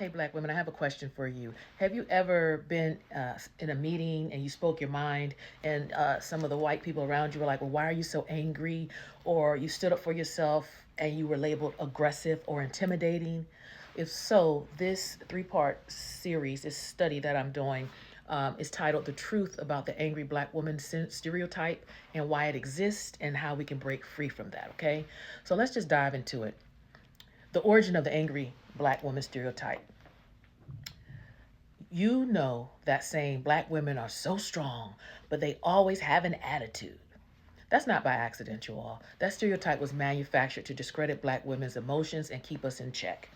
Hey, black women, I have a question for you. Have you ever been in a meeting and you spoke your mind, and some of the white people around you were like, well, why are you so angry? Or you stood up for yourself and you were labeled aggressive or intimidating? If so, this three-part series, this study that I'm doing, is titled The Truth About the Angry Black Woman Stereotype and Why It Exists and How We Can Break Free from That, okay? So let's just dive into it. The origin of the angry black woman stereotype. You know that saying black women are so strong, but they always have an attitude. That's not by accident, you all. That stereotype was manufactured to discredit black women's emotions and keep us in check.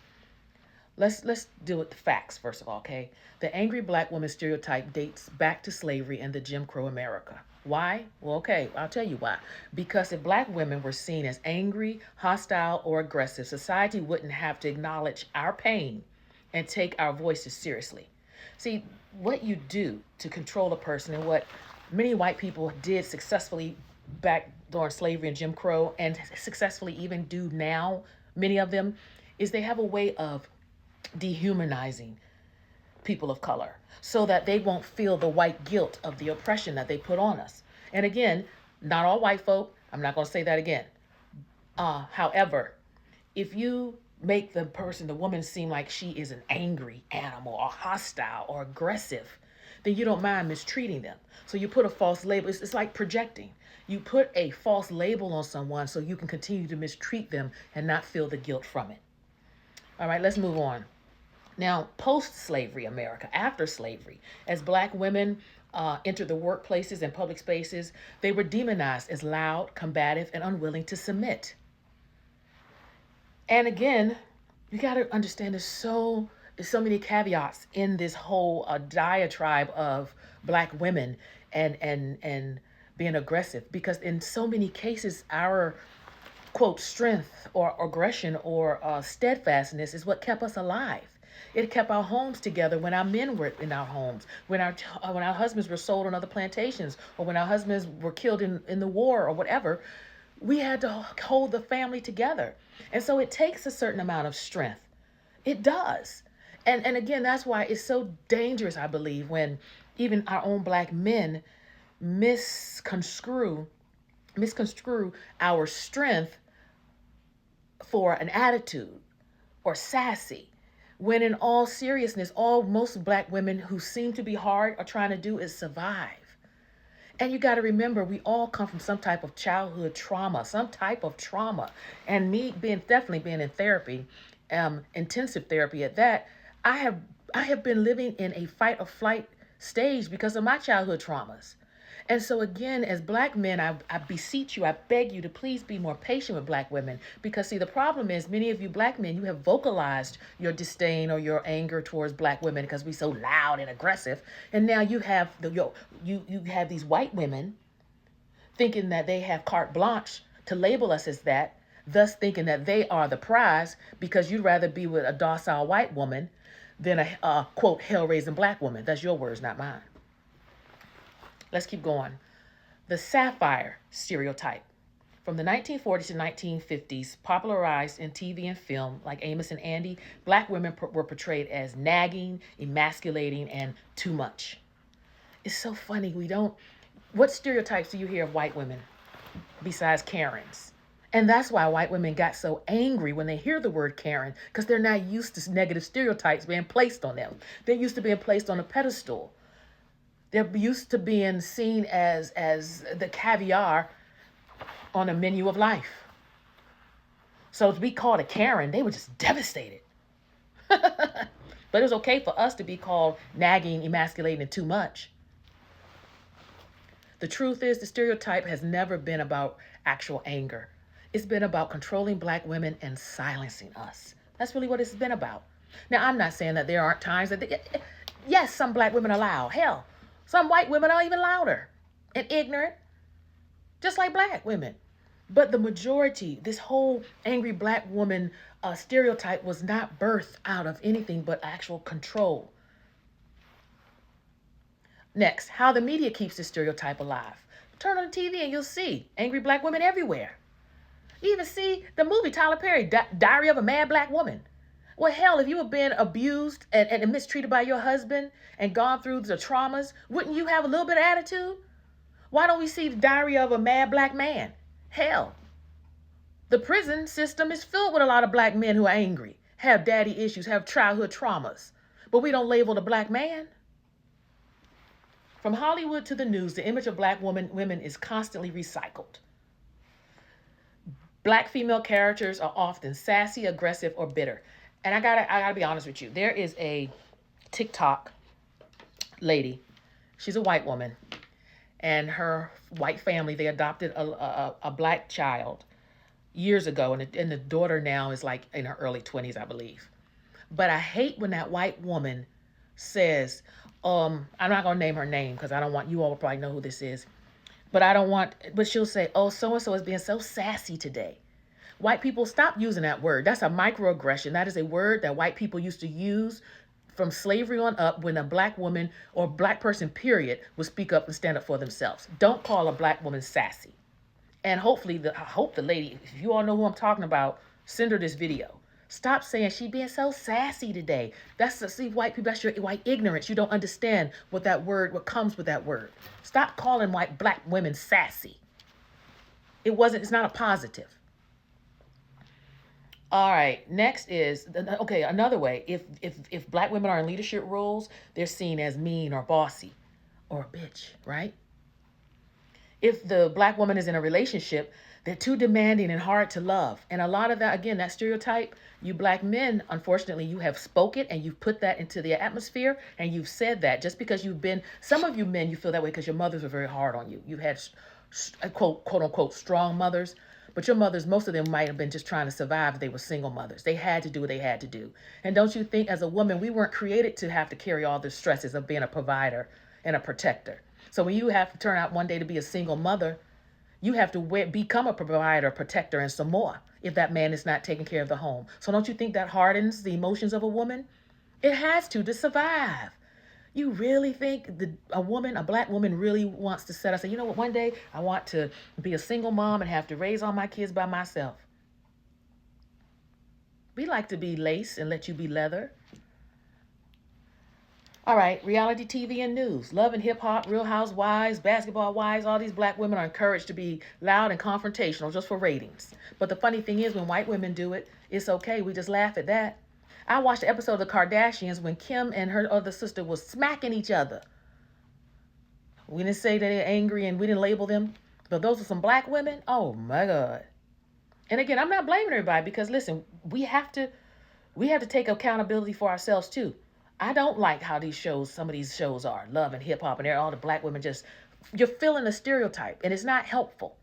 Let's deal with the facts first of all, okay? The angry black woman stereotype dates back to slavery and the Jim Crow America. Why? Well, okay, I'll tell you why. Because if black women were seen as angry, hostile, or aggressive, society wouldn't have to acknowledge our pain and take our voices seriously. See, what you do to control a person and what many white people did successfully back during slavery and Jim Crow and successfully even do now, many of them, is they have a way of dehumanizing people of color so that they won't feel the white guilt of the oppression that they put on us. And again, not all white folk, I'm not going to say that again. However, if you make the person, the woman, seem like she is an angry animal or hostile or aggressive, then you don't mind mistreating them. So you put a false label. It's like projecting. You put a false label on someone so you can continue to mistreat them and not feel the guilt from it. All right, let's move on. Now, post-slavery America, after slavery, as black women entered the workplaces and public spaces, they were demonized as loud, combative, and unwilling to submit. And again, you got to understand there's so many caveats in this whole diatribe of black women and being aggressive, because in so many cases our quote strength or aggression or steadfastness is what kept us alive. It kept our homes together when our men were in our homes, when our husbands were sold on other plantations, or when our husbands were killed in the war or whatever. We had to hold the family together. And so it takes a certain amount of strength. It does. And again, that's why it's so dangerous, I believe, when even our own black men misconstrue our strength for an attitude or sassy. When in all seriousness, all most black women who seem to be hard are trying to do is survive. And you got to remember, we all come from some type of childhood trauma, some type of trauma. And me definitely being in therapy, intensive therapy at that, I have been living in a fight or flight stage because of my childhood traumas. And so again, as black men, I beseech you, I beg you to please be more patient with black women. Because see, the problem is many of you black men, you have vocalized your disdain or your anger towards black women because we're so loud and aggressive. And now you have you have these white women thinking that they have carte blanche to label us as that, thus thinking that they are the prize because you'd rather be with a docile white woman than a quote, hell-raising black woman. That's your words, not mine. Let's keep going. The sapphire stereotype. From the 1940s to 1950s, popularized in TV and film like Amos and Andy, black women were portrayed as nagging, emasculating, and too much. It's so funny. What stereotypes do you hear of white women besides Karens? And that's why white women got so angry when they hear the word Karen, because they're not used to negative stereotypes being placed on them. They're used to being placed on a pedestal. They're used to being seen as the caviar on a menu of life. So to be called a Karen, they were just devastated. But it was okay for us to be called nagging, emasculating, and too much. The truth is, the stereotype has never been about actual anger. It's been about controlling black women and silencing us. That's really what it's been about. Now, I'm not saying that there aren't times yes, some black women are loud. Hell, some white women are even louder and ignorant, just like black women. But the majority, this whole angry black woman stereotype was not birthed out of anything but actual control. Next, how the media keeps this stereotype alive. Turn on the TV and you'll see angry black women everywhere. You even see the movie Tyler Perry, Diary of a Mad Black Woman. Well, hell, if you were being abused and mistreated by your husband and gone through the traumas, wouldn't you have a little bit of attitude? Why don't we see the diary of a mad black man? Hell, the prison system is filled with a lot of black men who are angry, have daddy issues, have childhood traumas. But we don't label the black man. From Hollywood to the news, the image of black women is constantly recycled. Black female characters are often sassy, aggressive, or bitter. And I gotta be honest with you. There is a TikTok lady. She's a white woman, and her white family, they adopted a black child years ago, and the daughter now is like in her early 20s, I believe. But I hate when that white woman says, I'm not gonna name her name because I don't want, you all probably know who this is, but she'll say, oh, so-and-so is being so sassy today. White people, stop using that word. That's a microaggression. That is a word that white people used to use from slavery on up when a black woman or black person, period, would speak up and stand up for themselves. Don't call a black woman sassy. And hopefully, I hope the lady, if you all know who I'm talking about, send her this video. Stop saying she being so sassy today. See, white people, that's your white ignorance. You don't understand what that word, what comes with that word. Stop calling black women sassy. It's not a positive. All right, next is, okay, another way. If black women are in leadership roles, they're seen as mean or bossy or a bitch, right? If the black woman is in a relationship, they're too demanding and hard to love. And a lot of that, again, that stereotype, you black men, unfortunately, you have spoken and you've put that into the atmosphere and you've said that just because some of you men, you feel that way because your mothers were very hard on you. You had, quote unquote, strong mothers. But your mothers, most of them might have been just trying to survive if they were single mothers. They had to do what they had to do. And don't you think as a woman, we weren't created to have to carry all the stresses of being a provider and a protector. So when you have to turn out one day to be a single mother, you have to become a provider, protector, and some more if that man is not taking care of the home. So don't you think that hardens the emotions of a woman? It has to survive. You really think a black woman really wants to set up, say, you know what, one day I want to be a single mom and have to raise all my kids by myself. We like to be lace and let you be leather. All right, reality TV and news. Love and hip hop, Real Housewives, Basketball Wives, all these black women are encouraged to be loud and confrontational just for ratings. But the funny thing is when white women do it, it's okay. We just laugh at that. I watched the episode of The Kardashians when Kim and her other sister was smacking each other. We didn't say that they're angry and we didn't label them, but those are some black women. Oh my God. And again, I'm not blaming everybody because listen, we have to take accountability for ourselves too. I don't like how some of these shows are, Love and Hip Hop, and all the black women you're filling a stereotype and it's not helpful.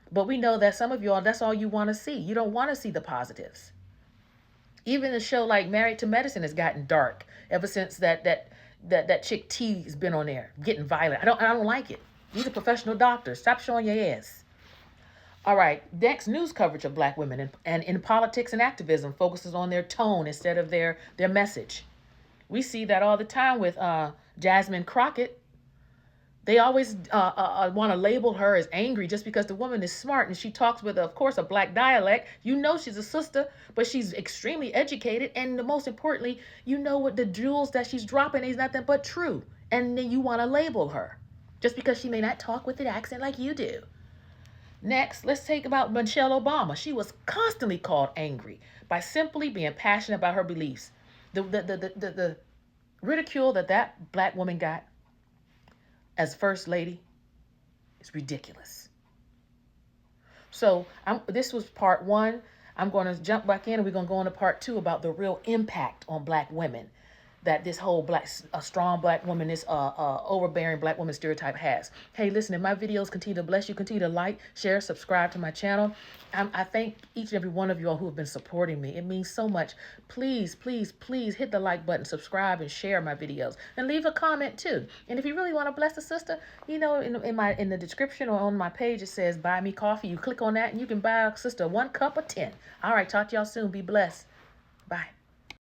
But we know that some of y'all, that's all you want to see. You don't want to see the positives. Even a show like Married to Medicine has gotten dark ever since that chick T has been on there getting violent. I don't like it. These are professional doctors. Stop showing your ass. All right, next news coverage of black women and in politics and activism focuses on their tone instead of their message. We see that all the time with Jasmine Crockett. They always want to label her as angry just because the woman is smart and she talks with, of course, a black dialect. You know she's a sister, but she's extremely educated. And most importantly, you know what the jewels that she's dropping is nothing but true. And then you want to label her just because she may not talk with an accent like you do. Next, let's take about Michelle Obama. She was constantly called angry by simply being passionate about her beliefs. The ridicule that black woman got as first lady is ridiculous. So this was part one. I'm going to jump back in and we're going to go into part two about the real impact on black women that this whole strong black woman, this overbearing black woman stereotype has. Hey, listen, if my videos continue to bless you, continue to like, share, subscribe to my channel. I thank each and every one of you all who have been supporting me. It means so much. Please, please, please hit the like button, subscribe, and share my videos. And leave a comment too. And if you really want to bless a sister, you know, in the description or on my page, it says buy me coffee. You click on that and you can buy a sister 1 cup or 10. All right, talk to y'all soon. Be blessed. Bye.